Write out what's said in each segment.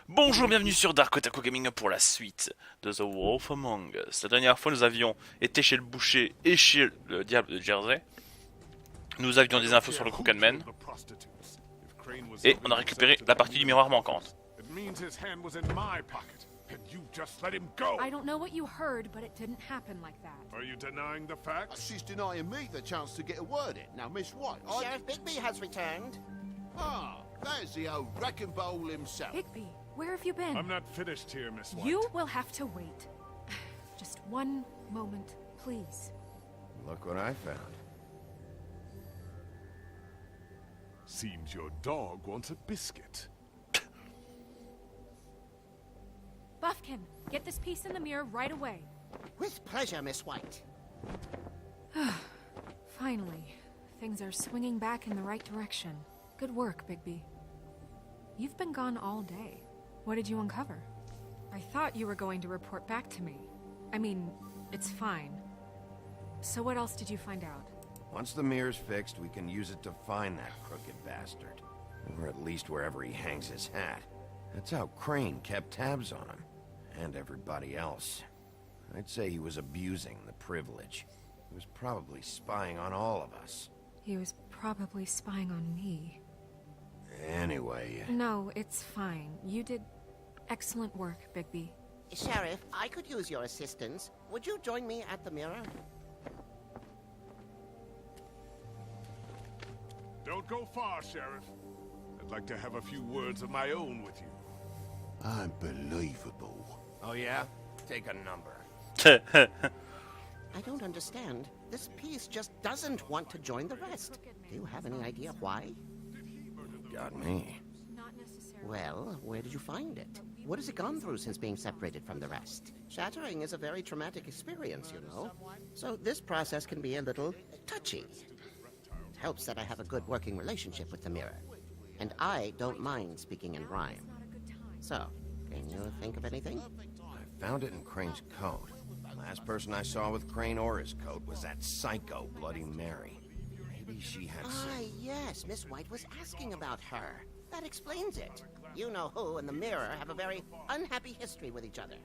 Bonjour, bienvenue sur Dark Otaku Gaming pour la suite de The Wolf Among Us. La dernière fois, nous avions été chez le boucher et chez le diable de Jersey. Nous avions des infos sur le Crooked et on a récupéré la partie du miroir manquante. I don't know what you heard, but it didn't happen like that. Are you denying the facts? She's denying me the chance to get a word in. Now, Miss White, Sheriff Bigby has returned. Ah, there's the old wrecking bowl himself. Bigby, where have you been? I'm not finished here, Miss White. You will have to wait. Just one moment, please. Look what I found. Seems your dog wants a biscuit. Buffkin, get this piece in the mirror right away. With pleasure, Miss White. Finally, things are swinging back in the right direction. Good work, Bigby. You've been gone all day. What did you uncover? I thought you were going to report back to me. I mean, it's fine. So what else did you find out? Once the mirror's fixed, we can use it to find that crooked bastard. Or at least wherever he hangs his hat. That's how Crane kept tabs on him. And everybody else. I'd say he was abusing the privilege. He was probably spying on all of us. He was probably spying on me. Anyway... No, it's fine. You did excellent work, Bigby. Sheriff, I could use your assistance. Would you join me at the mirror? Don't go far, Sheriff. I'd like to have a few words of my own with you. Unbelievable. Oh yeah? Take a number. I don't understand. This piece just doesn't want to join the rest. Do you have any idea why? Got me. Not necessarily. Well, where did you find it? What has it gone through since being separated from the rest? Shattering is a very traumatic experience, you know. So this process can be a little touchy. It helps that I have a good working relationship with the mirror. And I don't mind speaking in rhyme. So, can you think of anything? I found it in Crane's coat. Last person I saw with Crane or his coat was that psycho Bloody Mary. Maybe she had some... Ah, yes, Miss White was asking about her. That explains it. You know who and the mirror have a very unhappy history with each other.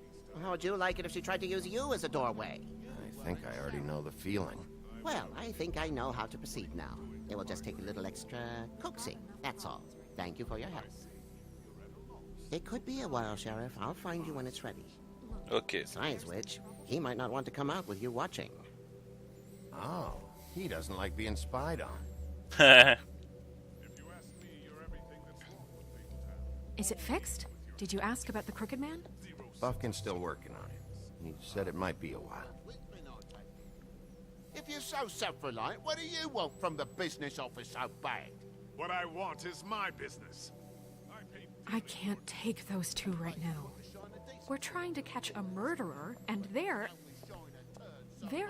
How would you like it if she tried to use you as a doorway? I think I already know the feeling. Well, I think I know how to proceed now. It will just take a little extra coaxing, that's all. Thank you for your help. It could be a while, Sheriff. I'll find you when it's ready. Ok. Besides which, he might not want to come out with you watching. Oh, he doesn't like being spied on. If you ask me, you're everything that's wrong with Telltale. Is it fixed? Did you ask about the Crooked Man? Buffkin's still working on it. He said it might be a while. If you're so self-reliant, what do you want from the business office so bad? What I want is my business. I can't take those two right now. We're trying to catch a murderer, and they're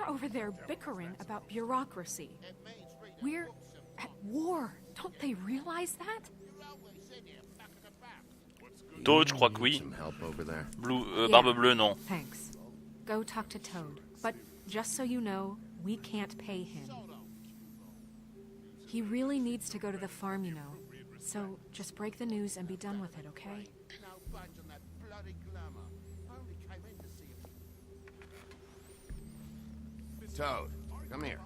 over there bickering about bureaucracy. We're at war. Don't they realize that? Toad, je crois que oui. Some help over there. Blue, Yeah. Barbe bleue, non. Thanks. Go talk to Toad. But just so you know, we can't pay him. He really needs to go to the farm, you know. So just break the news and be done with it, okay? No budge on that bloody glamour. I only came in to see if... Toad, come here.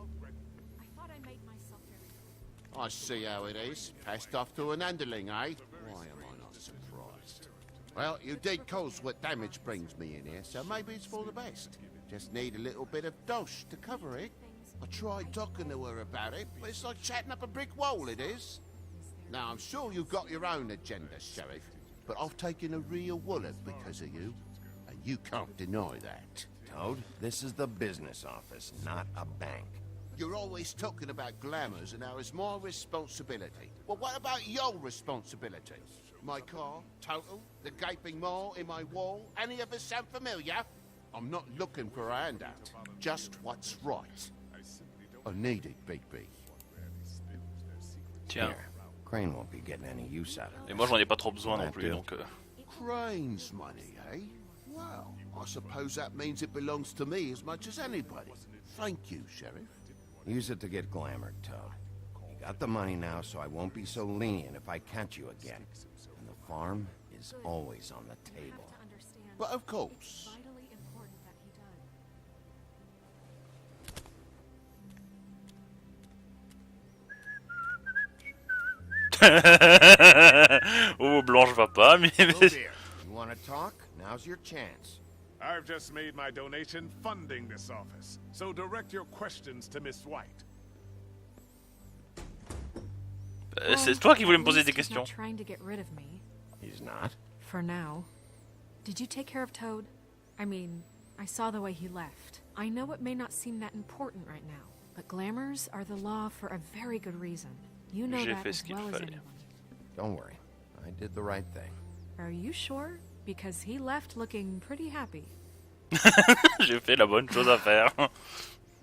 I thought I made myself very... I see how it is. Passed off to an underling, eh? Why am I not surprised? Well, you did cause what damage brings me in here, so maybe it's for the best. Just need a little bit of dosh to cover it. I tried talking to her about it, but it's like chatting up a brick wall, it is. Now, I'm sure you've got your own agenda, Sheriff, but I've taken a real wallet because of you, and you can't deny that. Toad, this is the business office, not a bank. You're always talking about glamours and how it's my responsibility. Well, what about your responsibility? My car, total, the gaping maw in my wall, any of us sound familiar? I'm not looking for a handout, just what's right. I need it, Bigby. Tiens. Here, Crane won't be getting any use out of Et it. moi, j'en ai pas trop besoin non plus, donc... Crane's money, eh? Well, I suppose that means it belongs to me as much as anybody. Thank you, Sheriff. Use it to get glamored, Toad. You got the money now, so I won't be so lenient if I catch you again. And the farm is is always on the table. But of course. Vitally important that he does. Oh, Blanche va pas, mais... Oh dear. You want to talk? Now's your chance. I've just made my donation funding this office, so direct your questions to Miss White. C'est toi qui voulais me poser At des least he's not questions. trying to get rid of me. He's not? For now. Did you take care of Toad? I mean, I saw the way he left. I know it may not seem that important right now, but glamours are the law for a very good reason. You know J'ai that fait as ce qu'il well as fallait. anyone. Don't worry. I did the right thing. Are you sure? Because he left looking pretty happy. J'ai fait la bonne chose à faire.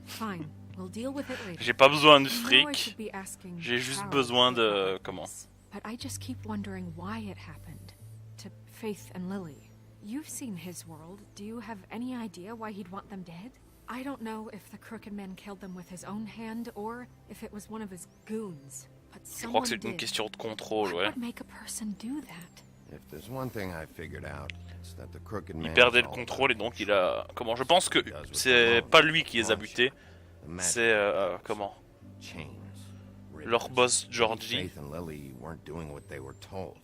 Fine, we'll deal with it later. J'ai pas besoin de I know I fric. should be asking J'ai juste how besoin it de... happened, Comment? But I just keep wondering why it happened. To Faith and Lily. You've seen his world. Do you have any idea why he'd want them dead? I don't know if the Crooked Man killed them with his own hand or if it was one of his goons. But Je crois someone que c'est une did. question de contrôle, What ouais. would make a person do that? If there's one thing I figured out, it's that the crooked man Il perdait is le all contrôle et about donc il a... Comment? Je pense que c'est pas lui qui les a butés. the magic C'est... comment? chains. Leur boss Maybe Georgie. Faith and Lily weren't doing what they were told.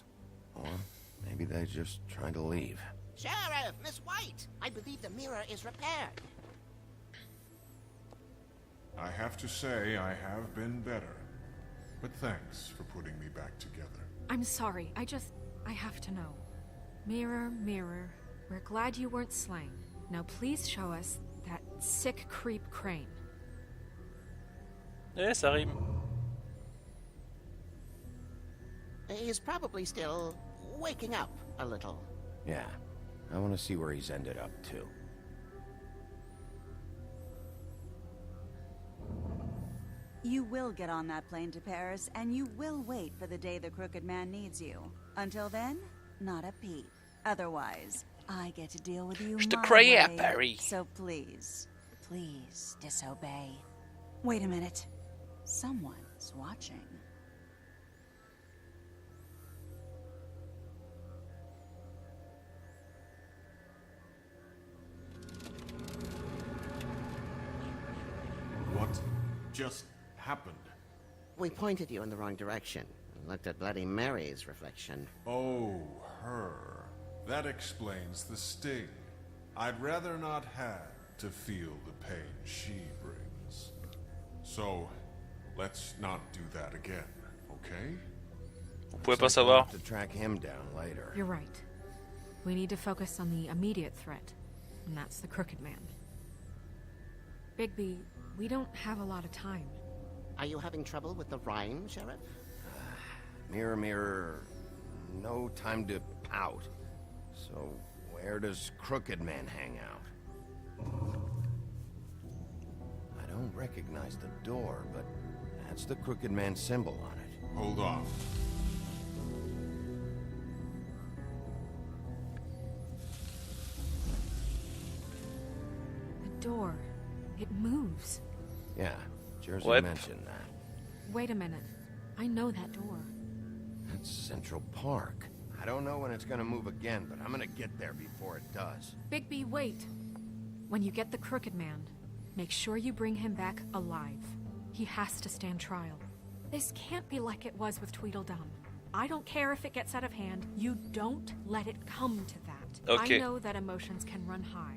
Or maybe they just tried to leave. Sheriff, Miss White, I believe the mirror is repaired. I have to say I have been better. But thanks for putting me back together. I'm sorry, I have to know. Mirror, mirror, we're glad you weren't slain. Now please show us that sick creep Crane. Eh, ça rime. He's probably still waking up a little. Yeah, I want to see where he's ended up, too. You will get on that plane to Paris, and you will wait for the day the Crooked Man needs you. Until then, not a peep. Otherwise, I get to deal with you Je te my croyais, way. Barry. So please, please disobey. Wait a minute. Someone's watching. What just happened? We pointed you in the wrong direction and looked at Bloody Mary's reflection. Oh, her. That explains the sting. I'd rather not have to feel the pain she brings. So, let's not do that again, okay? On pouvait pas We'll savoir. have to track him down later. You're right. We need to focus on the immediate threat, and that's the Crooked Man. Bigby, we don't have a lot of time. Are you having trouble with the rhyme, Sheriff? Mirror, mirror, no time to pout. So, where does Crooked Man hang out? I don't recognize the door, but that's the Crooked Man symbol on it. Hold on. The door. It moves. Yeah, Jersey What? mentioned that. Wait a minute. I know that door. That's Central Park. I don't know when it's gonna move again, but I'm gonna get there before it does. Bigby, wait. When you get the Crooked Man, make sure you bring him back alive. He has to stand trial. This can't be like it was with Tweedledum. I don't care if it gets out of hand. You don't let it come to that. Okay. I know that emotions can run high,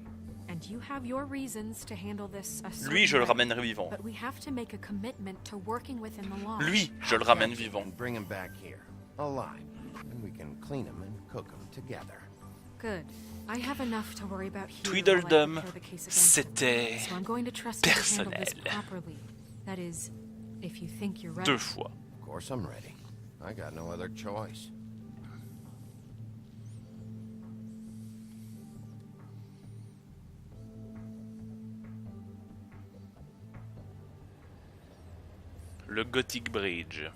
and you have your reasons to handle this a certain Lui, je le way. ramènerai vivant. But we have to make a commitment to working within the law. Lui, je le ramène vivant. And bring him back here, alive. And we can clean him and cook him together. Good. I have enough to worry about here Tweedledum, while I prepare the case against him. c'était So I'm going to trust you to handle this personnel. properly. That is, if you think you're ready. 2 fois. Of course I'm ready. I got no other choice. Le Gothic Bridge.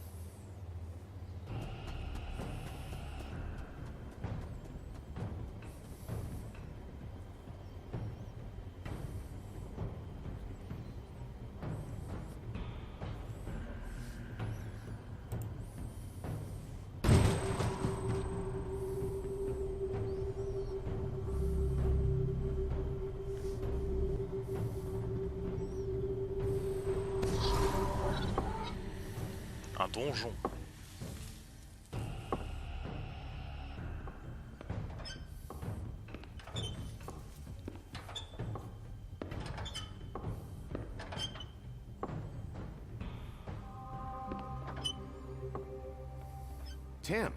donjon. Tim,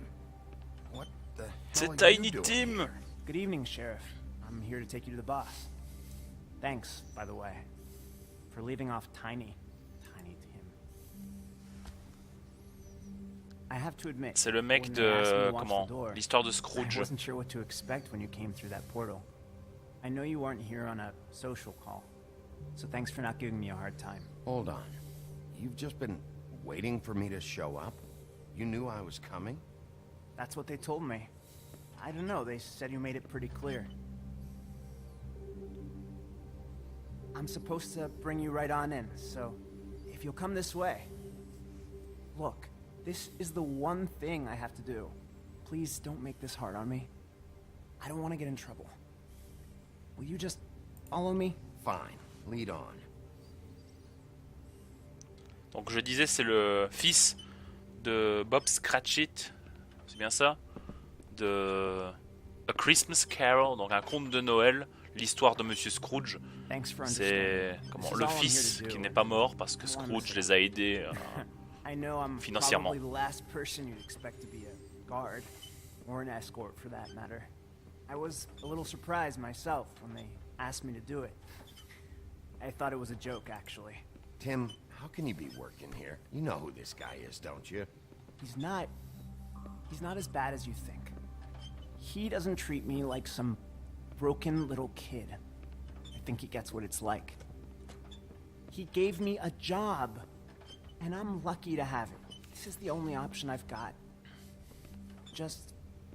what the hell C'est are you Tiny doing Tim. here? Good evening, Sheriff. I'm here to take you to the boss. Thanks, by the way, for leaving off Tiny Tim. I have to admit, C'est le mec when they asked me de... to watch comment? the door, L'histoire de I Scrooge. wasn't sure what to expect when you came through that portal. I know you weren't here on a social call, so thanks for not giving me a hard time. Hold on. You've just been waiting for me to show up? You knew I was coming? That's what they told me. I don't know, they said you made it pretty clear. I'm supposed to bring you right on in, so if you'll come this way. Look, this is the one thing I have to do. Please don't make this hard on me. I don't want to get in trouble. Will you just follow me? Fine. Lead on. Donc je disais, c'est le fils de Bob Cratchit, c'est bien ça, de A Christmas Carol, donc un conte de Noël, l'histoire de Monsieur Scrooge. Thanks for C'est understanding. comment, This is le all I'm here fils to do. qui n'est pas mort parce que Scrooge les a aidés. I know I'm financièrement. probably the last person you'd expect to be a guard, or an escort for that matter. I was a little surprised myself when they asked me to do it. I thought it was a joke, actually. Tim, how can you be working here? You know who this guy is, don't you? He's not as bad as you think. He doesn't treat me like some broken little kid. I think he gets what it's like. He gave me a job, and I'm lucky to have it. This is the only option I've got. Just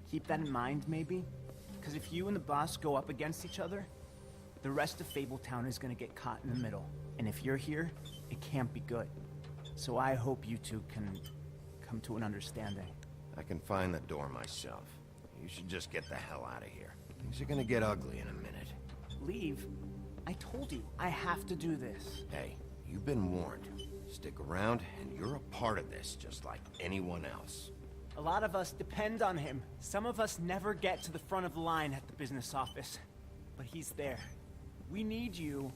keep that in mind, maybe? Because if you and the boss go up against each other, the rest of Fabletown is gonna get caught in the middle. And if you're here, it can't be good. So I hope you two can come to an understanding. I can find the door myself. You should just get the hell out of here. Things are gonna get ugly in a minute. Leave? I told you, I have to do this. Hey, you've been warned. Stick around, and you're a part of this, just like anyone else. A lot of us depend on him. Some of us never get to the front of the line at the business office. But he's there. We need you,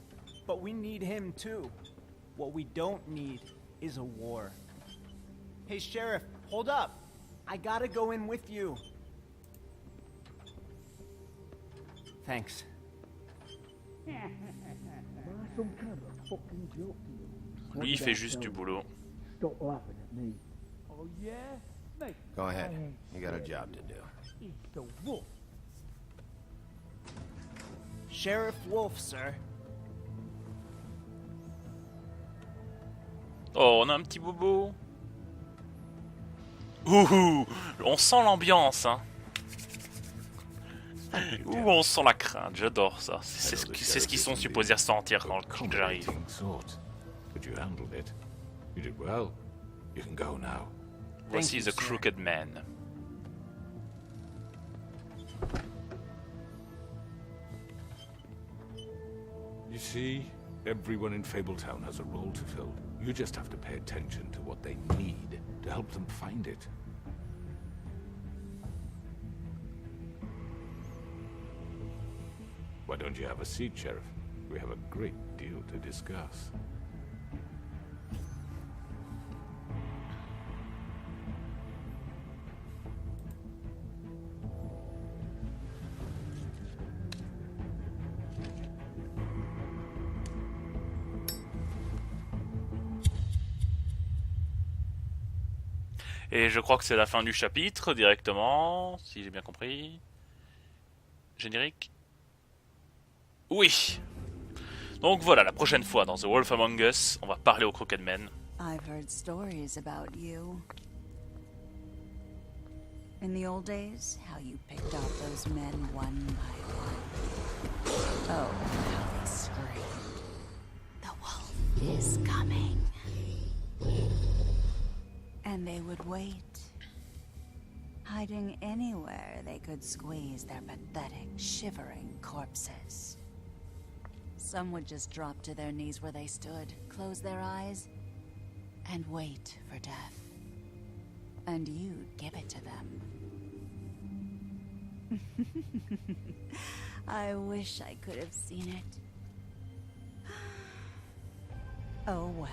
but we need him too. What we don't need is a war. Hey, Sheriff, hold up. I gotta go in with you. Thanks. Lui, il fait juste du boulot. Go ahead. You got a job to do. Sheriff Wolf, sir. Oh, on a un petit bobo. Ouh, on sent l'ambiance, hein. Ouh, on sent la crainte, j'adore ça. C'est ce qu'ils sont supposés ressentir quand j'arrive. But you handled it. You did well. You can go now. Voici you, The sir. Crooked Man. You see, everyone in Fabletown has a role to fill. You just have to pay attention to what they need to help them find it. Why don't you have a seat, Sheriff? We have a great deal to discuss. Et je crois que c'est la fin du chapitre directement, si j'ai bien compris. Générique. Oui. Donc voilà, la prochaine fois dans The Wolf Among Us, on va parler au Crooked Man. I've heard stories about you. In the old days, how you picked off those men one by one. Oh, how they screamed. The wolf is coming. And they would wait, hiding anywhere they could squeeze their pathetic, shivering corpses. Some would just drop to their knees where they stood, close their eyes, and wait for death. and you'd give it to them. I wish I could have seen it. Oh well.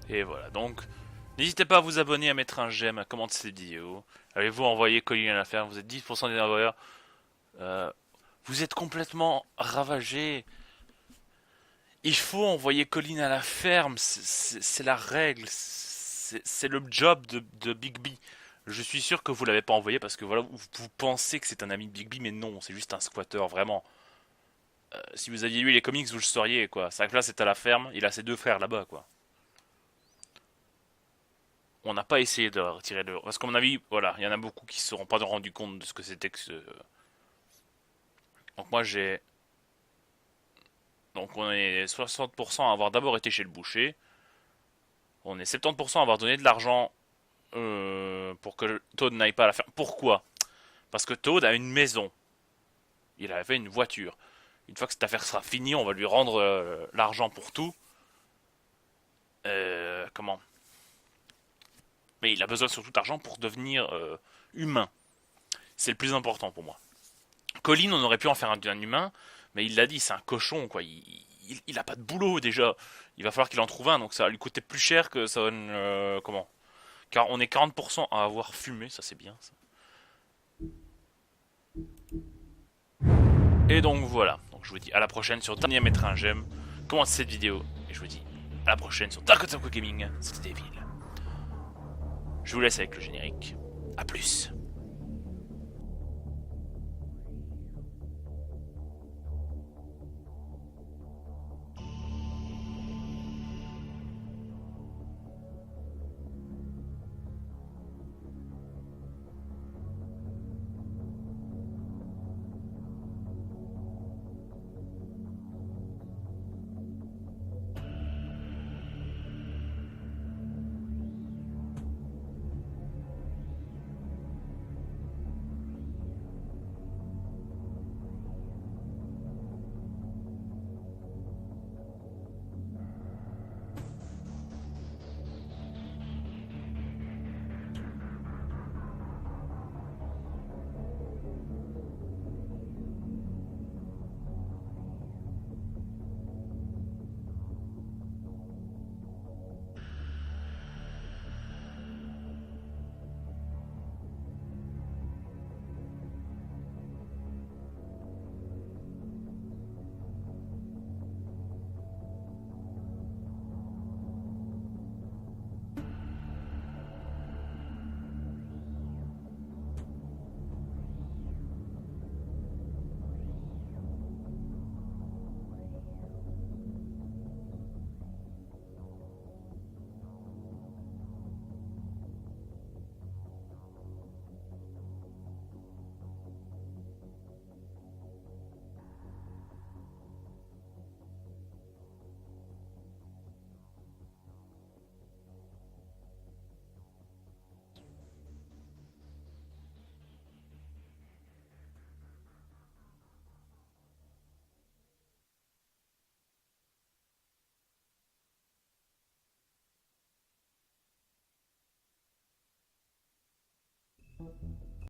Et voilà, donc, n'hésitez pas à vous abonner, à mettre un j'aime, à commenter cette vidéo. Allez-vous envoyer Colin à la ferme, vous êtes 10% des envoyeurs. Vous êtes complètement ravagés. Il faut envoyer Colin à la ferme, c'est la règle, c'est le job de Bigby. Je suis sûr que vous l'avez pas envoyé parce que voilà, vous pensez que c'est un ami de Bigby, mais non, c'est juste un squatter, vraiment. Si vous aviez lu les comics, vous le sauriez, quoi. Sa place est à la ferme, il a ses 2 frères là-bas, quoi. On n'a pas essayé de retirer le... Parce qu'à mon avis, voilà, il y en a beaucoup qui ne se seront pas rendu compte de ce que c'était que ce... Donc moi j'ai... Donc on est 60% à avoir d'abord été chez le boucher. On est 70% à avoir donné de l'argent pour que Toad n'aille pas à la ferme. Pourquoi? Parce que Toad a une maison. Il avait une voiture. Une fois que cette affaire sera finie, on va lui rendre l'argent pour tout. Comment? Mais il a besoin surtout d'argent pour devenir humain. C'est le plus important pour moi. Colin, on aurait pu en faire un humain, mais il l'a dit, c'est un cochon, quoi. Il a pas de boulot déjà. Il va falloir qu'il en trouve un, donc ça va lui coûter plus cher que ça. Comment? Car on est 40% à avoir fumé, ça c'est bien. Ça. Et donc voilà. Donc je vous dis à la prochaine sur Dernier mettre un j'aime. Commentez cette vidéo. Et je vous dis à la prochaine sur Dark Gaming. C'était Devil. Je vous laisse avec le générique. A plus.